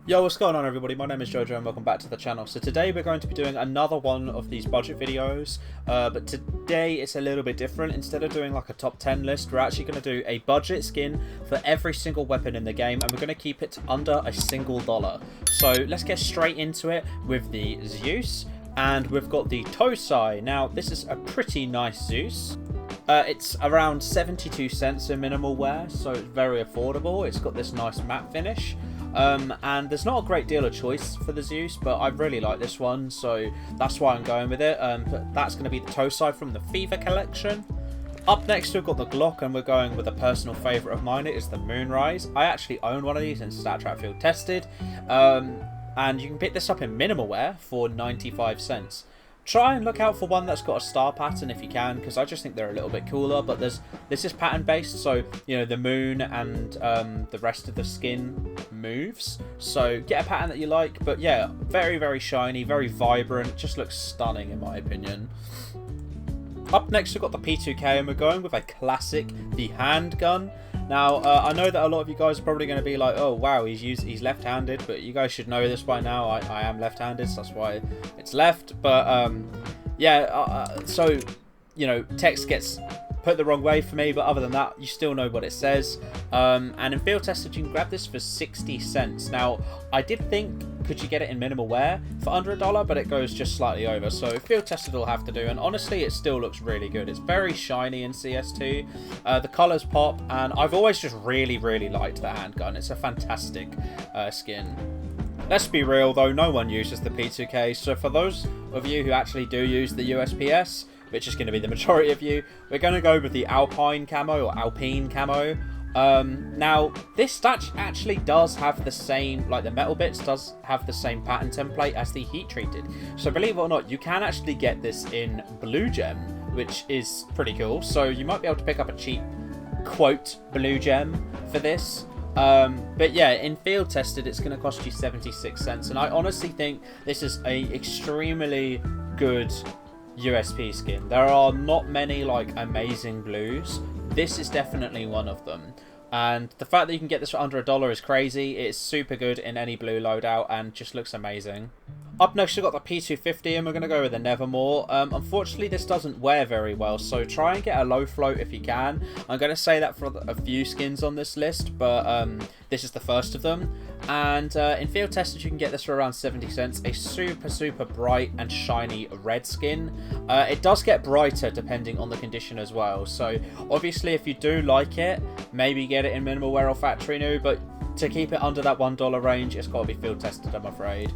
Yo, what's going on everybody? My name is Jojo and welcome back to the channel. So today we're going to be doing another one of these budget videos, but today it's a little bit different. Instead of doing like a top 10 list, we're actually going to do a budget skin for every single weapon in the game, and we're going to keep it under a single dollar. So let's get straight into it with the Zeus, and we've got the Tosai. Now this is a pretty nice Zeus. It's around 72 cents in minimal wear, so it's very affordable. It's got this nice matte finish. And there's not a great deal of choice for the Zeus, but I really like this one, so that's why I'm going with it. But that's going to be the Tosai from the Fever collection. Up next we've got the Glock, and we're going with a personal favourite of mine. It is the Moonrise. I actually own one of these in StatTrak Field Tested, and you can pick this up in minimal wear for 95 cents. Try and look out for one that's got a star pattern if you can, because I just think they're a little bit cooler. But this is pattern based, so you know the moon and the rest of the skin moves. So get a pattern that you like. But yeah, very shiny, very vibrant. Just looks stunning in my opinion. Up next we've got the P2K, and we're going with a classic, the handgun. Now, I know that a lot of you guys are probably going to be like, oh wow, he's left-handed, but you guys should know this by now. I am left-handed, so that's why it's left. But so, you know, text gets put the wrong way for me, but other than that, you still know what it says. And in field tested, you can grab this for 60 cents. Now, I did think, could you get it in minimal wear for under $1, but it goes just slightly over. So field tested will have to do, and honestly, it still looks really good. It's very shiny in CS2. The colors pop, and I've always just really liked the handgun. It's a fantastic skin. Let's be real though, no one uses the P2K. So for those of you who actually do use the USPS, which is going to be the majority of you, we're going to go with the Alpine camo or Alpine camo. Now this actually does have the same, like the metal bits does have the same pattern template as the heat treated. So believe it or not, you can actually get this in blue gem, which is pretty cool. So you might be able to pick up a cheap quote blue gem for this. But yeah, in field tested, it's going to cost you 76 cents. And I honestly think this is a extremely good USP skin. There are not many like amazing blues. This is definitely one of them. And the fact that you can get this for under $1 is crazy. It's super good in any blue loadout and just looks amazing. Up next, we've got the P250, and we're going to go with the Nevermore. Unfortunately, this doesn't wear very well, so try and get a low float if you can. I'm going to say that for a few skins on this list, but this is the first of them. And in field tested, you can get this for around 70 cents. A super bright and shiny red skin. It does get brighter depending on the condition as well. So obviously, if you do like it, maybe get it in minimal wear or factory new. But to keep it under that $1 range, it's got to be field tested, I'm afraid.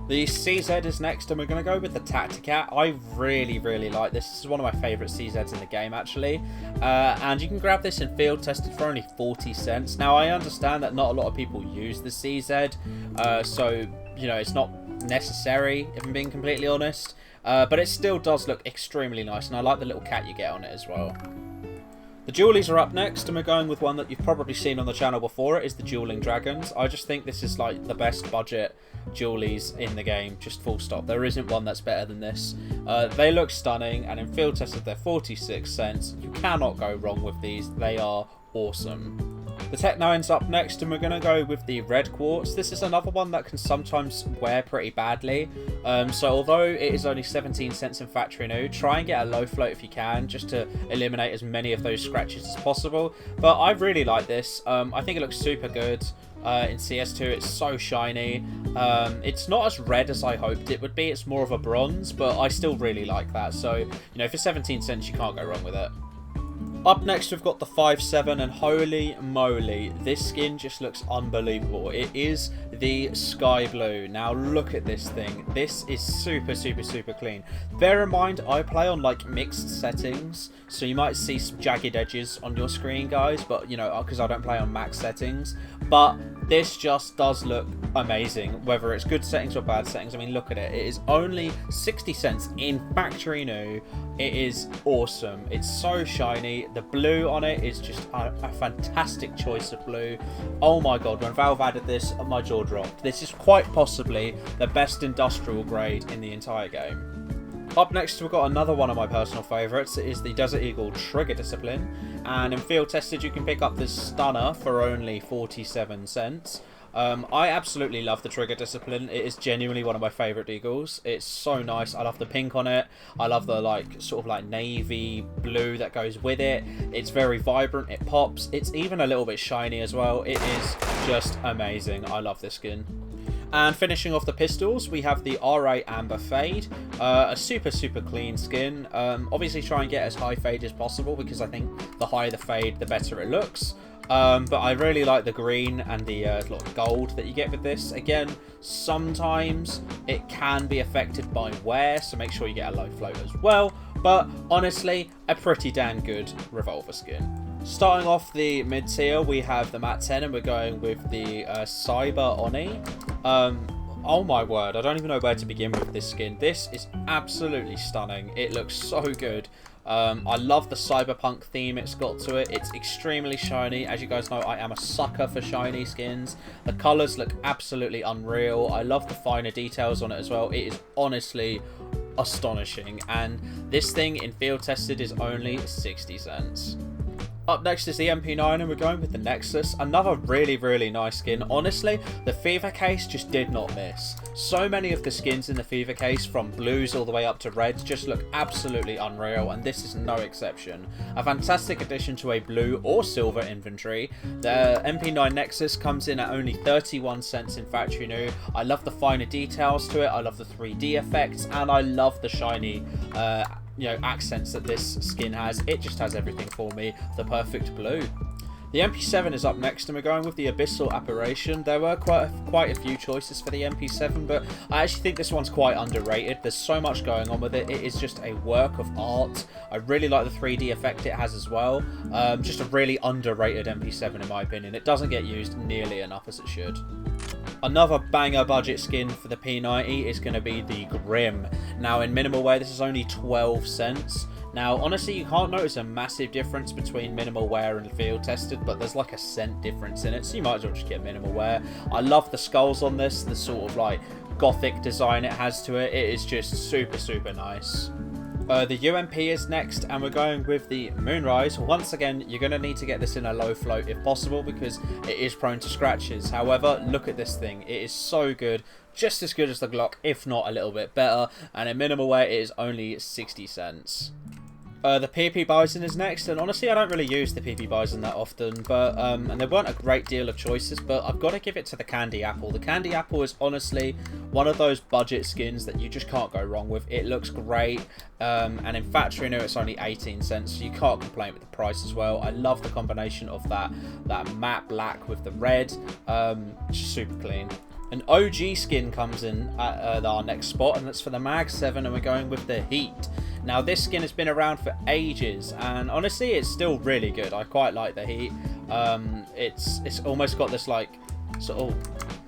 The CZ is next, and we're going to go with the Tacticat. I really like this. This is one of my favourite CZs in the game, actually. And you can grab this in field tested for only 40 cents. Now, I understand that not a lot of people use the CZ, so, you know, it's not necessary, if I'm being completely honest. But it still does look extremely nice, and I like the little cat you get on it as well. The Dualies are up next, and we're going with one that you've probably seen on the channel before. It is the Dueling Dragons. I just think this is like the best budget Dualies in the game, just full stop. There isn't one that's better than this. They look stunning, and in field tested they're 46 cents. You cannot go wrong with these. They are awesome. The Tech 9's up next, and we're going to go with the Red Quartz. This is another one that can sometimes wear pretty badly. So although it is only 17 cents in factory new, try and get a low float if you can, just to eliminate as many of those scratches as possible. But I really like this. I think it looks super good. In CS2, it's so shiny. It's not as red as I hoped it would be. It's more of a bronze, but I still really like that. So, you know, for 17 cents, you can't go wrong with it. Up next, we've got the 5.7, and holy moly, this skin just looks unbelievable. It is the sky blue. Now look at this thing. This is super clean. Bear in mind, I play on like mixed settings, so you might see some jagged edges on your screen, guys, but you know, because I don't play on max settings. But this just does look amazing, whether it's good settings or bad settings. I mean, look at it. It is only 60 cents in factory new. It is awesome. It's so shiny. The blue on it is just a fantastic choice of blue. Oh my god, when Valve added this, my jaw dropped. This is quite possibly the best industrial grade in the entire game. Up next, we've got another one of my personal favourites. It is the Desert Eagle Trigger Discipline. And in field tested, you can pick up this stunner for only 47 cents. I absolutely love the trigger discipline. It is genuinely one of my favourite deagles. It's so nice. I love the pink on it. I love the like sort of like navy blue that goes with it. It's very vibrant. It pops. It's even a little bit shiny as well. It is just amazing. I love this skin. And finishing off the pistols, we have the R8 Amber Fade, a super clean skin. Obviously try and get as high fade as possible because I think the higher the fade, the better it looks. But I really like the green and the gold that you get with this. Again, sometimes it can be affected by wear, so make sure you get a low float as well. But honestly, a pretty damn good revolver skin. Starting off the mid-tier, we have the Mat 10, and we're going with the Cyber Oni. Oh my word, I don't even know where to begin with this skin. This is absolutely stunning. It looks so good. I love the cyberpunk theme it's got to it. It's extremely shiny. As you guys know, I am a sucker for shiny skins. The colours look absolutely unreal. I love the finer details on it as well. It is honestly astonishing. And this thing in field tested is only 60 cents. Up next is the MP9, and we're going with the Nexus. Another really nice skin. Honestly, the Fever case just did not miss. So many of the skins in the Fever case, from blues all the way up to reds, just look absolutely unreal, and this is no exception. A fantastic addition to a blue or silver inventory. The MP9 Nexus comes in at only 31 cents in factory new. I love the finer details to it. I love the 3D effects, and I love the shiny accents that this skin has. It just has everything for me. The perfect blue. The MP7 is up next, and we're going with the Abyssal Apparition. There were quite a few choices for the MP7, but I actually think this one's quite underrated. There's so much going on with it. It is just a work of art. I really like the 3D effect it has as well. Just a really underrated MP7 in my opinion. It doesn't get used nearly enough as it should. Another banger budget skin for the P90 is going to be the Grim. Now in minimal wear, this is only 12 cents. Now honestly, you can't notice a massive difference between minimal wear and field tested, but there's like a cent difference in it, so you might as well just get minimal wear. I love the skulls on this, the sort of like gothic design it has to it. It is just super nice. The UMP is next, and we're going with the Moonrise. Once again, you're going to need to get this in a low float if possible because it is prone to scratches. However, look at this thing. It is so good. Just as good as the Glock, if not a little bit better. And in minimal wear, it is only 60 cents. The PP Bison is next, and honestly I don't really use the PP Bison that often, but and there weren't a great deal of choices, but I've got to give it to the Candy Apple. The Candy Apple is honestly one of those budget skins that you just can't go wrong with. It looks great, and in factory new it's only 18 cents, so you can't complain with the price as well. I love the combination of that matte black with the red, just super clean. An OG skin comes in at our next spot, and that's for the Mag 7, and we're going with the Heat. Now this skin has been around for ages, and honestly it's still really good. I quite like the Heat. It's almost got this like sort of,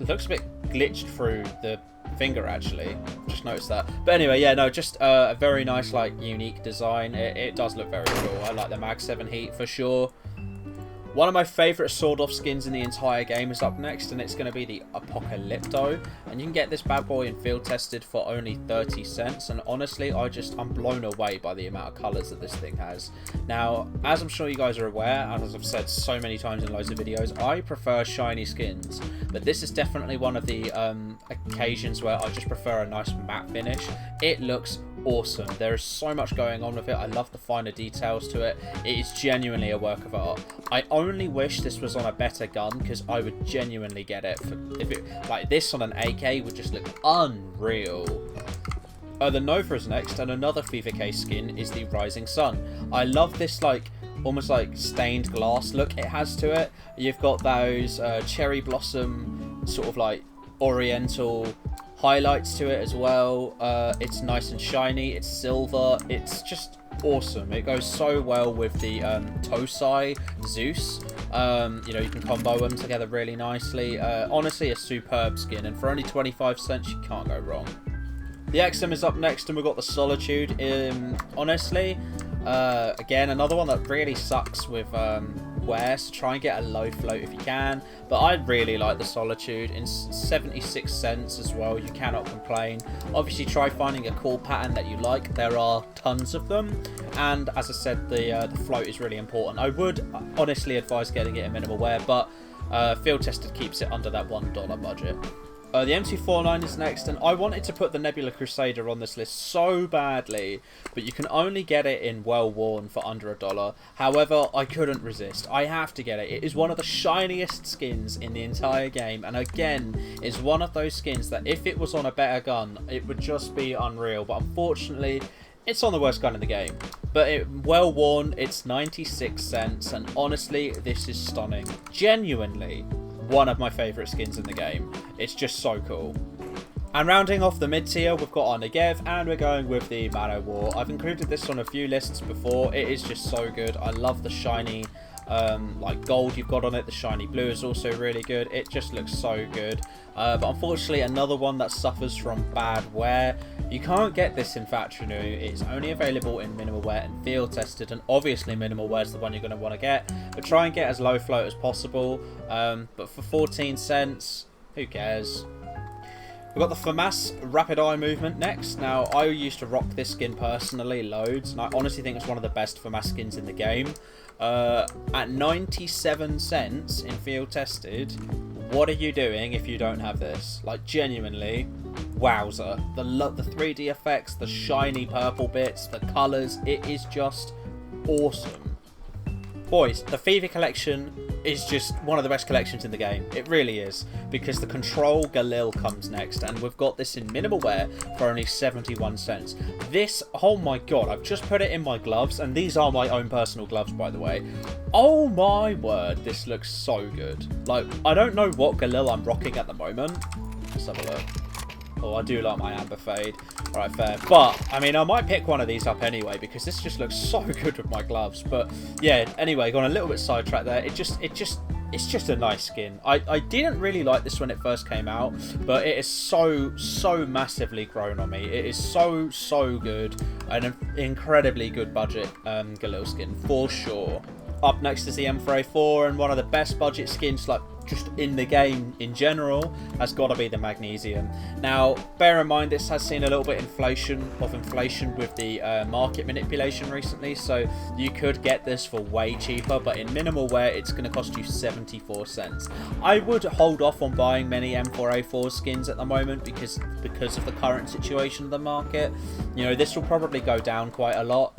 it looks a bit glitched through the finger actually, just noticed that. But anyway, yeah, no, just a very nice like unique design. It does look very cool. I like the Mag 7 Heat for sure. One of my favourite sword-off skins in the entire game is up next, and it's going to be the Apocalypto. And you can get this bad boy in field tested for only 30 cents. And honestly, I'm blown away by the amount of colours that this thing has. Now, as I'm sure you guys are aware, and as I've said so many times in loads of videos, I prefer shiny skins. But this is definitely one of the occasions where I just prefer a nice matte finish. It looks awesome. There is so much going on with it. I love the finer details to it. It is genuinely a work of art. I only wish this was on a better gun, because I would genuinely get it. If it like this on an AK would just look unreal. The Nova is next, and another Fever case skin is the Rising Sun. I love this like almost like stained glass look it has to it. You've got those cherry blossom sort of like oriental highlights to it as well. It's nice and shiny. It's silver. It's just awesome. It goes so well with the Tosai Zeus. You can combo them together really nicely. Honestly, a superb skin, and for only 25 cents, you can't go wrong. The XM is up next, and we've got the Solitude. Honestly, again, another one that really sucks with wear, so try and get a low float if you can. But I really like the Solitude in 76 cents as well. You cannot complain. Obviously, try finding a cool pattern that you like. There are tons of them, and as I said, the float is really important. I would honestly advise getting it in minimal wear, but Field Tested keeps it under that $1 budget. The M249 is next, and I wanted to put the Nebula Crusader on this list so badly, but you can only get it in Well Worn for under $1. However, I couldn't resist. I have to get it. It is one of the shiniest skins in the entire game, and again, is one of those skins that if it was on a better gun, it would just be unreal, but unfortunately, it's on the worst gun in the game. But Well Worn, it's 96 cents, and honestly, this is stunning. Genuinely one of my favourite skins in the game. It's just so cool. And rounding off the mid-tier, we've got our Negev, and we're going with the Man-O-War. I've included this on a few lists before. It is just so good. I love the shiny like gold you've got on it. The shiny blue is also really good. It just looks so good. But unfortunately, another one that suffers from bad wear. You can't get this in factory new. It's only available in minimal wear and field tested, and obviously minimal wear is the one you're going to want to get. But try and get as low float as possible. But for 14 cents, who cares? We've got the FAMAS Rapid Eye Movement next. Now, I used to rock this skin personally loads, and I honestly think it's one of the best FAMAS skins in the game. At 97 cents in field tested, what are you doing if you don't have this? Like, genuinely, wowzer. The 3D effects, the shiny purple bits, the colours, it is just awesome. Boys, the Fever collection is just one of the best collections in the game. It really is, because the Control Galil comes next, and we've got this in minimal wear for only 71 cents. This, oh my god, I've just put it in my gloves, and these are my own personal gloves, by the way. Oh my word, this looks so good. Like, I don't know what Galil I'm rocking at the moment. Let's have a look. Oh, I do like my amber fade. Alright, fair. But, I mean, I might pick one of these up anyway, because this just looks so good with my gloves. But, yeah, anyway, gone a little bit sidetracked there. It's just a nice skin. I didn't really like this when it first came out, but it is so massively grown on me. It is so good. An incredibly good budget Galil skin, for sure. Up next is the M4A4, and one of the best budget skins, like, just in the game in general, has got to be the Magnesium. Now, bear in mind, this has seen a little bit inflation with the market manipulation recently, so you could get this for way cheaper, but in minimal wear, it's going to cost you 74 cents. I would hold off on buying many M4A4 skins at the moment because of the current situation of the market. You know, this will probably go down quite a lot.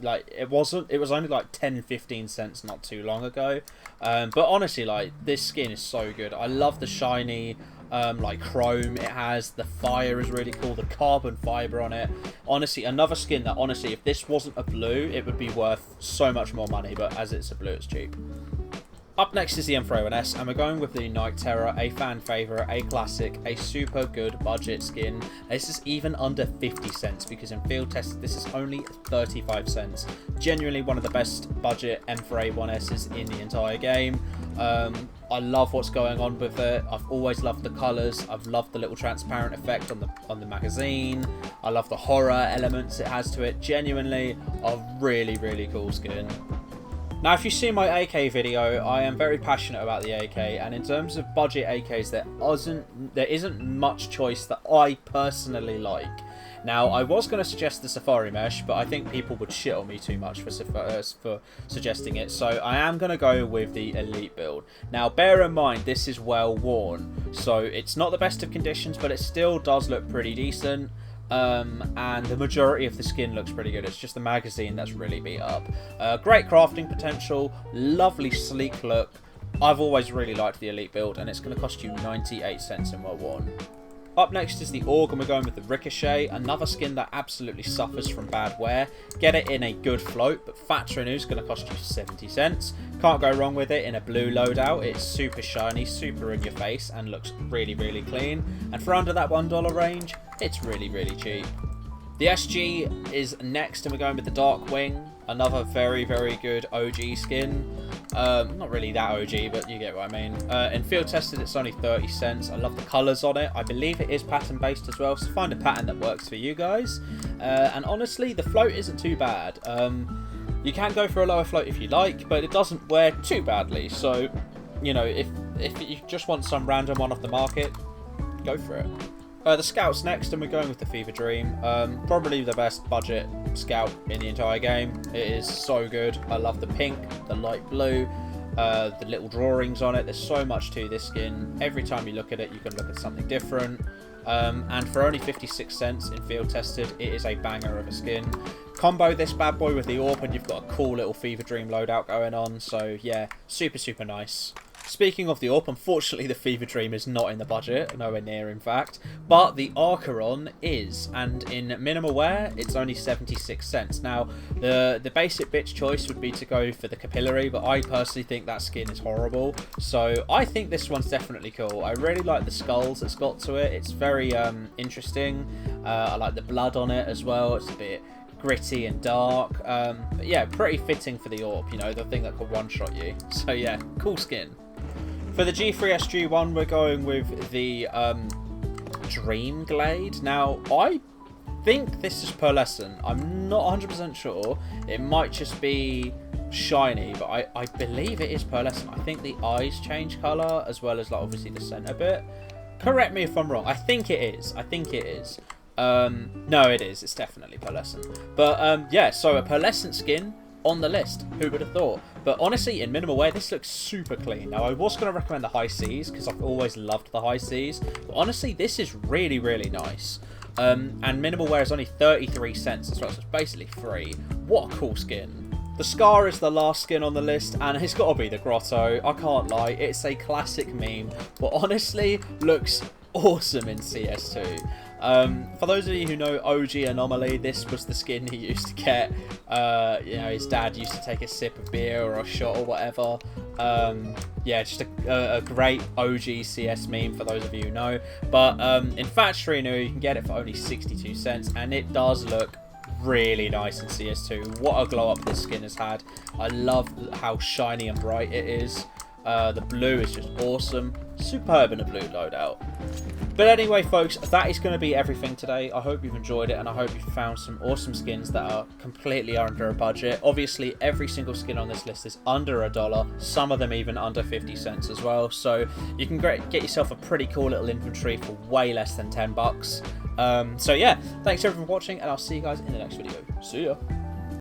Like, it was only like 10-15 cents not too long ago. But honestly, like, this skin is so good. I love the shiny like chrome it has. The fire is really cool. The carbon fiber on it. Honestly, another skin that, honestly, if this wasn't a blue, it would be worth so much more money, but as it's a blue, it's cheap. Up next is the M4A1S, and we're going with the Night Terror, a fan favourite, a classic, a super good budget skin. This is even under 50 cents, because in field tested this is only 35 cents. Genuinely one of the best budget M4A1Ss in the entire game. I love what's going on with it. I've always loved the colours. I've loved the little transparent effect on the magazine. I love the horror elements it has to it. Genuinely a really cool skin. Now, if you see my AK video, I am very passionate about the AK, and in terms of budget AKs, there isn't much choice that I personally like. Now, I was going to suggest the Safari Mesh, but I think people would shit on me too much for suggesting it, so I am going to go with the Elite build. Now, bear in mind, this is well worn, so it's not the best of conditions, but it still does look pretty decent. And the majority of the skin looks pretty good. It's just the magazine that's really beat up. Great crafting potential, lovely sleek look. I've always really liked the Elite build, and it's going to cost you 98 cents in well worn. Up next is the Org, and we're going with the Ricochet, another skin that absolutely suffers from bad wear. Get it in a good float, but factory new is going to cost you 70 cents. Can't go wrong with it in a blue loadout. It's super shiny, super in your face, and looks really clean. And for under that $1 range, it's really cheap. The SG is next, and we're going with the Dark Wing, another very good OG skin. Not really that OG, but you get what I mean. In field tested, it's only 30 cents. I love the colours on it. I believe it is pattern based as well, so find a pattern that works for you guys. And honestly, the float isn't too bad. You can go for a lower float if you like, but it doesn't wear too badly. So, you know, if you just want some random one off the market, go for it. The Scout's next, and we're going with the Fever Dream. Probably the best budget Scout in the entire game. It is so good. I love the pink, the light blue. the little drawings on it. There's so much to this skin. Every time you look at it, you can look at something different. And for only 56 cents in field tested, it is a banger of a skin. Combo this bad boy with the AWP and you've got a cool little Fever Dream loadout going on. So yeah, super nice. Speaking of the AWP, unfortunately the Fever Dream is not in the budget, nowhere near in fact, but the Archeron is, and in minimal wear it's only 76 cents. Now the basic bitch choice would be to go for the Capillary, but I personally think that skin is horrible, so I think this one's definitely cool. I really like the skulls it's got to it, it's very interesting. I like the blood on it as well, it's a bit gritty and dark, but yeah, pretty fitting for the AWP, you know, the thing that could one-shot you. So yeah, cool skin. For the G3SG1, we're going with the Dream Glade. Now, I think this is pearlescent. I'm not 100% sure. It might just be shiny, but I believe it is pearlescent. I think the eyes change colour, as well as like obviously the centre bit. Correct me if I'm wrong. I think it is. No, it is. It's definitely pearlescent. But yeah, so a pearlescent skin on the list. Who would have thought? But honestly, in minimal wear, this looks super clean. Now, I was going to recommend the high Cs because I've always loved the high Cs. But honestly, this is really nice. And minimal wear is only 33 cents as well, so it's basically free. What a cool skin. The Scar is the last skin on the list, and it's got to be the Grotto. I can't lie, it's a classic meme, but honestly, looks awesome in CS2. For those of you who know OG Anomaly, this was the skin he used to get. You know, his dad used to take a sip of beer or a shot or whatever. Yeah, just a great OG CS meme for those of you who know. But in factory new, you can get it for only 62 cents, and it does look really nice in CS2. What a glow up this skin has had. I love how shiny and bright it is. The blue is just awesome. Superb in a blue loadout. But anyway, folks, that is going to be everything today. I hope you've enjoyed it, and I hope you've found some awesome skins that are completely under a budget. Obviously, every single skin on this list is under $1, some of them even under 50 cents as well. So you can get yourself a pretty cool little inventory for way less than 10 bucks. So yeah, thanks everyone for watching, and I'll see you guys in the next video. See ya.